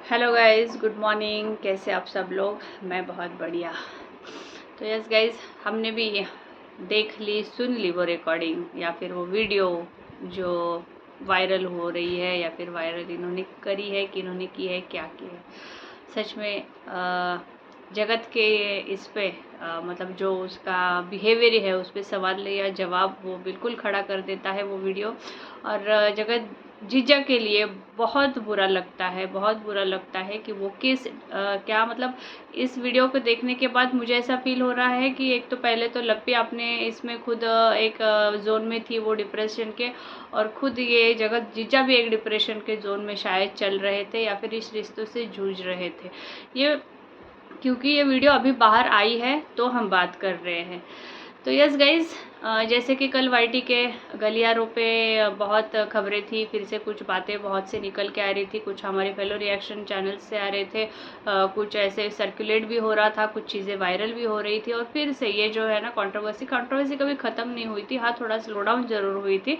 Hello guys, good morning. कैसे आप सब लोग? मैं बहुत बढ़िया। तो यस गाइस, हमने भी देख ली, सुन ली वो रिकॉर्डिंग या फिर वो वीडियो जो वायरल हो रही है, या फिर वायरल इन्होंने करी है कि इन्होंने की है, क्या की है। सच में जगत के इस पे मतलब जो उसका बिहेवियर है उस पर सवाल या जवाब वो बिल्कुल खड़ा कर देता है वो वीडियो। और जगत जीजा के लिए बहुत बुरा लगता है, बहुत बुरा लगता है कि वो क्या मतलब इस वीडियो को देखने के बाद मुझे ऐसा फील हो रहा है कि एक तो पहले तो लप्पी आपने इसमें खुद एक जोन में थी वो डिप्रेशन के, और खुद ये जगत जीजा भी एक डिप्रेशन के जोन में शायद चल रहे थे या फिर इस रिश्तों से जूझ रहे थे। ये क्योंकि ये वीडियो अभी बाहर आई है तो हम बात कर रहे हैं। तो यस गाइज, जैसे कि कल वाईटी के गलियारों पे बहुत खबरें थी, फिर से कुछ बातें बहुत से निकल के आ रही थी, कुछ हमारे फेलो रिएक्शन चैनल से आ रहे थे, कुछ ऐसे सर्कुलेट भी हो रहा था, कुछ चीज़ें वायरल भी हो रही थी, और फिर से ये जो है ना कंट्रोवर्सी कभी ख़त्म नहीं हुई थी। हाँ, थोड़ा स्लो डाउन ज़रूर हुई थी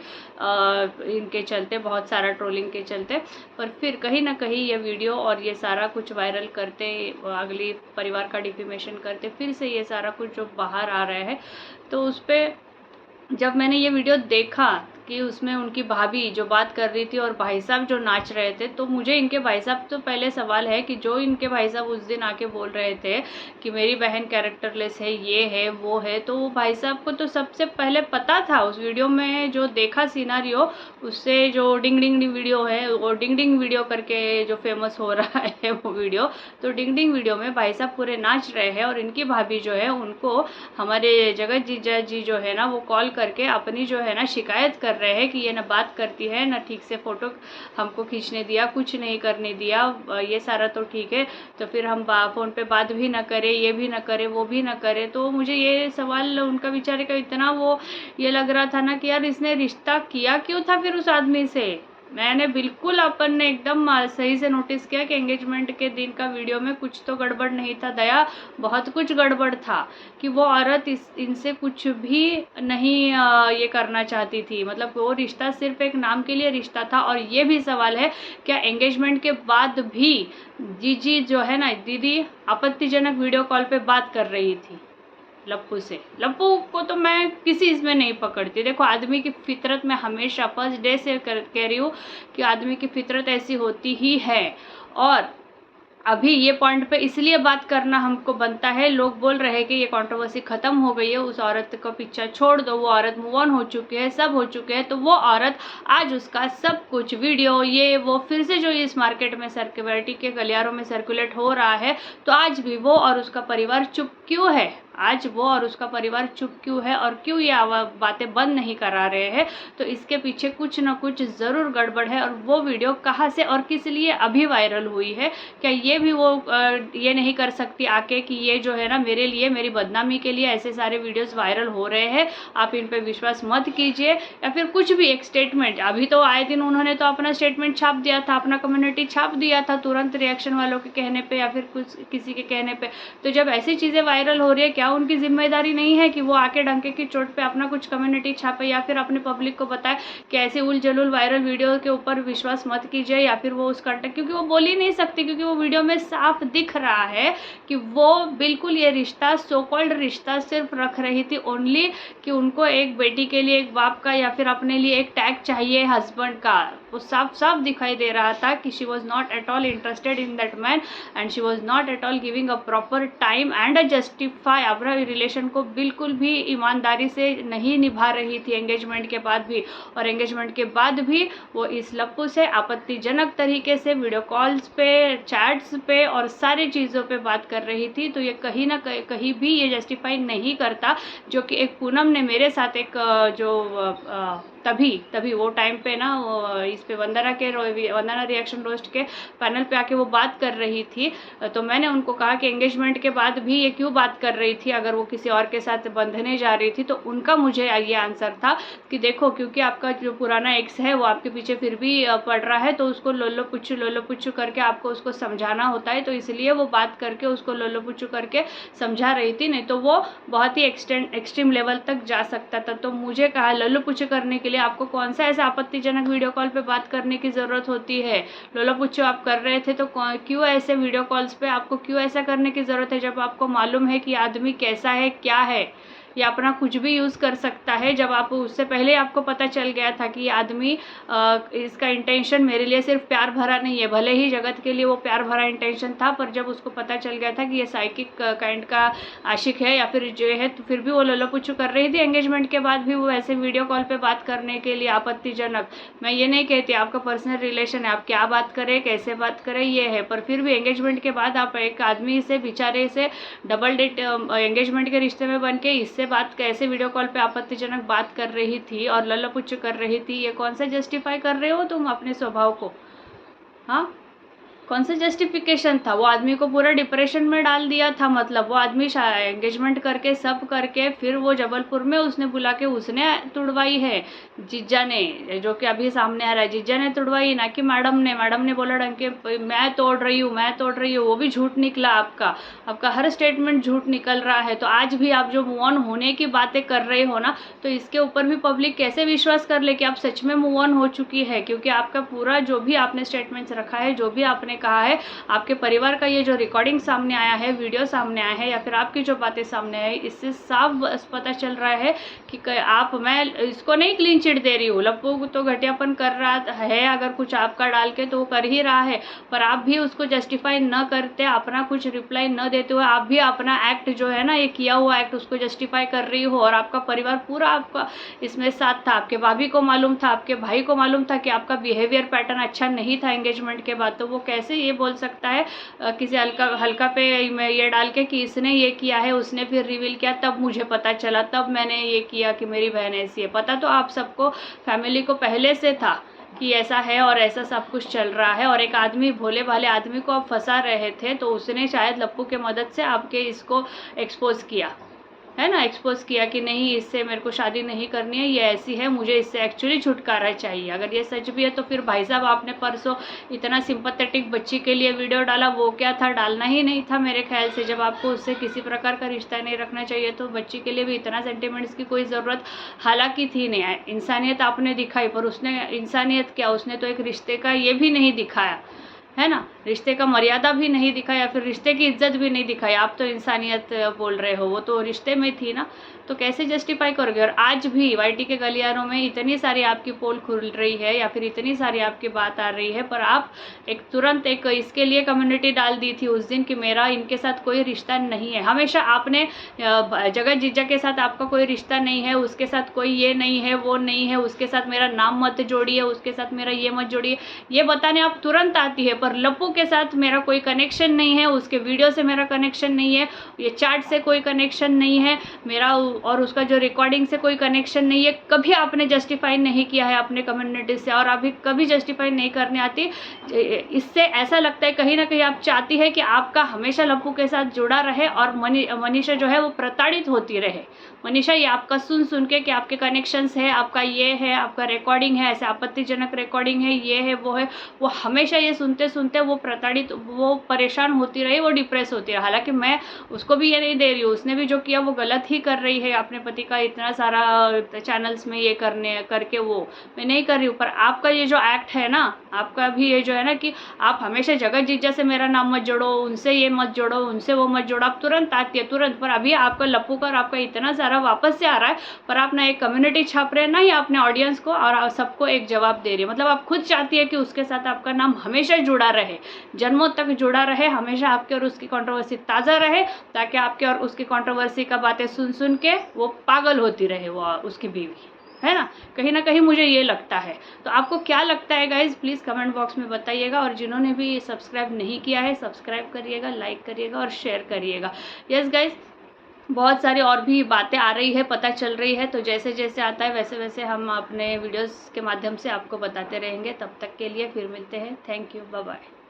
इनके चलते, बहुत सारा ट्रोलिंग के चलते, पर फिर कहीं ना कहीं ये वीडियो और ये सारा कुछ वायरल करते, अगली परिवार का डिफेमेशन करते, फिर से ये सारा कुछ जो बाहर आ रहा है, तो उस पर जब मैंने ये वीडियो देखा कि उसमें उनकी भाभी जो बात कर रही थी और भाई साहब जो नाच रहे थे, तो मुझे इनके भाई साहब तो पहले सवाल है कि जो इनके भाई साहब उस दिन आके बोल रहे थे कि मेरी बहन कैरेक्टरलेस है, ये है वो है, तो वो भाई साहब को तो सबसे पहले पता था। उस वीडियो में जो देखा सिनारियो, उससे जो डिंग डिंग वीडियो है, वो डिंग डिंग वीडियो करके जो फेमस हो रहा है वो वीडियो, तो डिंग डिंग वीडियो में भाई साहब पूरे नाच रहे हैं और इनकी भाभी जो है उनको हमारे जगत जीजा जी जो है ना वो कॉल करके अपनी जो है ना शिकायत कर रहे हैं कि ये ना बात करती है, ना ठीक से फ़ोटो हमको खींचने दिया, कुछ नहीं करने दिया, ये सारा तो ठीक है, तो फिर हम फ़ोन पे बात भी ना करें, ये भी ना करें, वो भी ना करें। तो मुझे ये सवाल उनका बेचारे का इतना वो ये लग रहा था ना कि यार इसने रिश्ता किया क्यों था फिर उस आदमी से। मैंने बिल्कुल अपन ने एकदम सही से नोटिस किया कि एंगेजमेंट के दिन का वीडियो में कुछ तो गड़बड़ नहीं था दया, बहुत कुछ गड़बड़ था कि वो औरत इनसे कुछ भी नहीं ये करना चाहती थी। मतलब वो रिश्ता सिर्फ एक नाम के लिए रिश्ता था। और ये भी सवाल है, क्या एंगेजमेंट के बाद भी जीजी जो है ना दीदी आपत्तिजनक वीडियो कॉल पे बात कर रही थी लप्पू से? लप्पू को तो मैं किसी इसमें नहीं पकड़ती। देखो, आदमी की फितरत में हमेशा फर्स्ट डे से कह रही हूँ कि आदमी की फितरत ऐसी होती ही है। और अभी ये पॉइंट पे इसलिए बात करना हमको बनता है, लोग बोल रहे हैं कि ये कंट्रोवर्सी खत्म हो गई है, उस औरत का पीछा छोड़ दो, वो औरत मूव ऑन हो चुकी है, सब हो चुके हैं। तो वो औरत आज उसका सब कुछ वीडियो ये वो फिर से जो इस मार्केट में सर्कुलेटी के गलियारों में सर्कुलेट हो रहा है, तो आज भी वो और उसका परिवार चुप क्यों है? आज वो और उसका परिवार चुप क्यों है और क्यों ये बातें बंद नहीं करा रहे हैं? तो इसके पीछे कुछ ना कुछ ज़रूर गड़बड़ है। और वो वीडियो कहाँ से और किस लिए अभी वायरल हुई है? क्या ये भी वो ये नहीं कर सकती आके कि ये जो है ना मेरे लिए, मेरी बदनामी के लिए ऐसे सारे वीडियोस वायरल हो रहे हैं, आप इन पे विश्वास मत कीजिए? या फिर कुछ भी एक स्टेटमेंट, अभी तो आए दिन उन्होंने तो अपना स्टेटमेंट छाप दिया था, अपना कम्युनिटी छाप दिया था तुरंत रिएक्शन वालों के कहने पे या फिर कुछ किसी के कहने पे। तो जब ऐसी चीज़ें वायरल हो रही है, क्या उनकी जिम्मेदारी नहीं है कि वो आके डंके की चोट पे अपना कुछ कम्युनिटी छापे या फिर अपने पब्लिक को बताए कि ऐसे उल जलूल वायरल वीडियो के ऊपर विश्वास मत कीजिए? या फिर वो उसका, क्योंकि वो बोल ही नहीं सकती, क्योंकि वो वीडियो में साफ दिख रहा है कि वो बिल्कुल ये रिश्ता, सो कॉल्ड रिश्ता सिर्फ रख रही थी ओनली कि उनको एक बेटी के लिए एक बाप का या फिर अपने लिए एक टैग चाहिए हस्बैंड का। वो साफ साफ दिखाई दे रहा था कि she was not at all interested in that man and she was not at all giving a proper time and a justify अपना रिलेशन को बिल्कुल भी ईमानदारी से नहीं निभा रही थी एंगेजमेंट के बाद भी। और एंगेजमेंट के बाद भी वो इस लप्पू से आपत्तिजनक तरीके से वीडियो कॉल्स पे, चैट्स पे और सारी चीज़ों पे बात कर रही थी। तो ये कहीं ना कहीं भी ये जस्टिफाई नहीं करता, जो कि एक पूनम ने मेरे साथ एक तभी वो टाइम पे ना इस पे वंदना रिएक्शन रोस्ट के पैनल पे आके वो बात कर रही थी। तो मैंने उनको कहा कि एंगेजमेंट के बाद भी ये क्यों बात कर रही थी अगर वो किसी और के साथ बंधने जा रही थी? तो उनका मुझे ये आंसर था कि देखो, क्योंकि आपका जो पुराना एक्स है वो आपके पीछे फिर भी पड़ रहा है, तो उसको लोलो पुच्चू करके आपको उसको समझाना होता है, तो इसलिए वो बात करके उसको लोलो पुच्चू करके समझा रही थी, नहीं तो वो बहुत ही एक्सट्रीम लेवल तक जा सकता था। तो मुझे कहा लोलो पुच्चू करने के लिए आपको कौन सा ऐसा आपत्तिजनक वीडियो कॉल पे बात करने की ज़रूरत होती है। लोला पुच्चो आप कर रहे थे तो क्यों ऐसे वीडियो कॉल्स पे आपको क्यों ऐसा करने की ज़रूरत है, जब आपको मालूम है कि आदमी कैसा है, क्या है, या अपना कुछ भी यूज़ कर सकता है। जब आप उससे पहले आपको पता चल गया था कि ये आदमी इसका इंटेंशन मेरे लिए सिर्फ प्यार भरा नहीं है, भले ही जगत के लिए वो प्यार भरा इंटेंशन था, पर जब उसको पता चल गया था कि ये साइकिक काइंड का आशिक है या फिर जो है, तो फिर भी वो लोला पुच्चू कर रही थी। एंगेजमेंट के बाद भी वो ऐसे वीडियो कॉल पे बात करने के लिए आपत्तिजनक, मैं ये नहीं कहती आपका पर्सनल रिलेशन है, आप क्या बात करें, कैसे बात करें ये है, पर फिर भी एंगेजमेंट के बाद आप एक आदमी से बेचारे से डबल डेट एंगेजमेंट के रिश्ते में बन के इससे बात कैसे वीडियो कॉल पे आपत्तिजनक बात कर रही थी और लल्ला पुच्चू कर रही थी, ये कौन सा जस्टिफाई कर रहे हो तुम अपने स्वभाव को? हाँ, कौन सा जस्टिफिकेशन था? वो आदमी को पूरा डिप्रेशन में डाल दिया था। मतलब वो आदमी एंगेजमेंट करके सब करके फिर वो जबलपुर में उसने बुला के उसने तुड़वाई है, जीजा ने, जो कि अभी सामने आ रहा है, जीजा ने तुड़वाई, ना कि मैडम ने। मैडम ने बोला ढंग के मैं तोड़ रही हूँ, मैं तोड़ रही हूँ, वो भी झूठ निकला। आपका हर स्टेटमेंट झूठ निकल रहा है। तो आज भी आप जो मूव ऑन होने की बातें कर रहे हो ना, तो इसके ऊपर भी पब्लिक कैसे विश्वास कर ले कि आप सच में मूव ऑन हो चुकी है, क्योंकि आपका पूरा जो भी आपने स्टेटमेंट्स रखा है, जो भी आपने कहा है, आपके परिवार का ये जो रिकॉर्डिंग सामने आया है, वीडियो सामने आया है, या फिर आपकी जो बातें सामने आई, इससे साफ पता चल रहा है कि आप, मैं इसको नहीं क्लीन चिट दे रही हूँ, लप्पू तो घटियापन कर रहा है, अगर कुछ आपका डाल के तो वो कर ही रहा है, पर आप भी उसको जस्टिफाई न करते, अपना कुछ रिप्लाई न देते हुए आप भी अपना एक्ट जो है ना, ये किया हुआ एक्ट, उसको जस्टिफाई कर रही हो। और आपका परिवार पूरा आपका इसमें साथ था, आपके भाभी को मालूम था, आपके भाई को मालूम था कि आपका बिहेवियर पैटर्न अच्छा नहीं था एंगेजमेंट के बाद, तो वो कैसे ये बोल सकता है किसी हल्का पे ये डाल के कि इसने ये किया है, उसने फिर रिवील किया, तब मुझे पता चला, तब मैंने ये किया कि मेरी बहन ऐसी है। पता तो आप सबको, फैमिली को पहले से था कि ऐसा है और ऐसा सब कुछ चल रहा है, और एक आदमी, भोले भाले आदमी को आप फंसा रहे थे, तो उसने शायद लप्पू के मदद से आपके इसको एक्सपोज किया है ना, एक्सपोज किया कि नहीं, इससे मेरे को शादी नहीं करनी है, ये ऐसी है, मुझे इससे एक्चुअली छुटकारा चाहिए। अगर ये सच भी है तो फिर भाई साहब आपने परसों इतना सिंपैथेटिक बच्ची के लिए वीडियो डाला, वो क्या था? डालना ही नहीं था मेरे ख्याल से। जब आपको उससे किसी प्रकार का रिश्ता नहीं रखना चाहिए तो बच्ची के लिए भी इतना सेंटिमेंट्स की कोई ज़रूरत हालांकि थी नहीं। इंसानियत आपने दिखाई, पर उसने इंसानियत क्या, उसने तो एक रिश्ते का ये भी नहीं दिखाया है ना, रिश्ते का मर्यादा भी नहीं दिखाया, फिर रिश्ते की इज्जत भी नहीं दिखाई। आप तो इंसानियत बोल रहे हो, वो तो रिश्ते में थी ना, तो कैसे जस्टिफाई करोगे? और आज भी वाईटी के गलियारों में इतनी सारी आपकी पोल खुल रही है या फिर इतनी सारी आपकी बात आ रही है, पर आप एक तुरंत एक इसके लिए कम्युनिटी डाल दी थी उस दिन कि मेरा इनके साथ कोई रिश्ता नहीं है। हमेशा आपने जगत जीजा के साथ आपका कोई रिश्ता नहीं है, उसके साथ कोई ये नहीं है, वो नहीं है, उसके साथ मेरा नाम मत जोड़िए, उसके साथ मेरा ये मत जोड़िए, ये बताने आप तुरंत आती है। पर लप्पू के साथ मेरा कोई कनेक्शन नहीं है, उसके वीडियो से मेरा कनेक्शन नहीं है, ये चैट से कोई कनेक्शन नहीं है मेरा, और उसका जो रिकॉर्डिंग से कोई कनेक्शन नहीं है। कभी आपने जस्टिफाई नहीं किया है अपने कम्युनिटी से, और अभी कभी जस्टिफाई नहीं करने आती। इससे ऐसा लगता है कहीं ना कहीं आप चाहती है कि आपका हमेशा लप्पू के साथ जुड़ा रहे और मनीषा जो है वो प्रताड़ित होती रहे। मनीषा ये आपका सुन सुन के कि आपके कनेक्शंस है, आपका ये है, आपका रिकॉर्डिंग है, ऐसे आपत्तिजनक रिकॉर्डिंग है, ये है, वो है, वो हमेशा ये सुनते सुनते वो प्रताड़ित, वो परेशान होती रही, वो डिप्रेस होती रही। हालांकि मैं उसको भी ये नहीं दे रही हूँ, उसने भी जो किया वो गलत ही कर रही है, अपने पति का इतना सारा चैनल्स में ये करके वो मैं नहीं कर रही हूँ। पर आपका ये जो एक्ट है ना, आपका भी ये जो है ना कि आप हमेशा जगत जीजा से मेरा नाम मत जोड़ो, उनसे ये मत जोड़ो, उनसे वो मत जोड़ो, आप तुरंत आती है तुरंत। पर अभी आपका लप्पू का और आपका इतना सारा वापस से आ रहा है, पर आप ना एक कम्युनिटी छाप रहे हैं ना, या अपने ऑडियंस को और सबको एक जवाब दे रही है। मतलब आप खुद चाहती है कि उसके साथ आपका नाम हमेशा जुड़ा रहे, जन्मों तक जुड़ा रहे, हमेशा आपके और उसकी कंट्रोवर्सी ताज़ा रहे, ताकि आपके और उसकी कंट्रोवर्सी का बातें सुन सुन के वो पागल होती रहे, वो उसकी बीवी, है ना। कहीं ना कहीं मुझे ये लगता है। तो आपको क्या लगता है गाइज, प्लीज़ कमेंट बॉक्स में बताइएगा। और जिन्होंने भी सब्सक्राइब नहीं किया है, सब्सक्राइब करिएगा, लाइक करिएगा और शेयर करिएगा। यस गाइज, बहुत सारी और भी बातें आ रही है, पता चल रही है, तो जैसे जैसे आता है वैसे वैसे हम अपने वीडियोस के माध्यम से आपको बताते रहेंगे। तब तक के लिए फिर मिलते हैं। Thank you, bye bye.